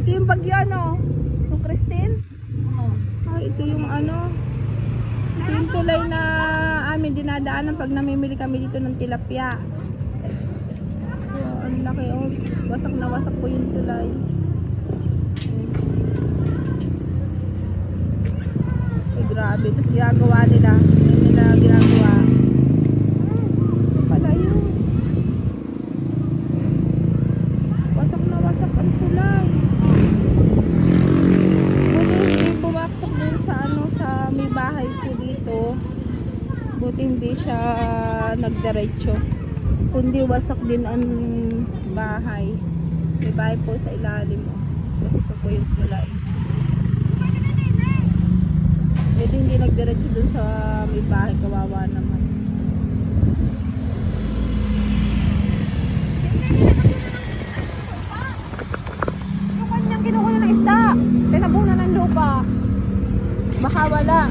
Ito yung bagyo ano? Yung Christine? Oo. Ah, ito yung ano? Ito yung tulay na amin dinadaanan pag namimili kami dito ng tilapia. Oh, ang laki oh. Wasak na wasak po yung tulay. Ay, grabe. Tapos ginagawa nila. Hindi nila ginagawa. Ito pala yun. Wasak na wasak ang tulay. Buti hindi bumaksak dun sa ano, sa may bahay ko dito. Buti hindi siya nagdiretso. Kundi wasak din ang bahay. May bahay po sa ilalim. Kasi ito po yung tulay. Buti hindi nagdiretso dun sa may bahay. Kawawa naman. Yung kanyang kinukuha ng isda. Tinabunan ng lupa. Baka wala.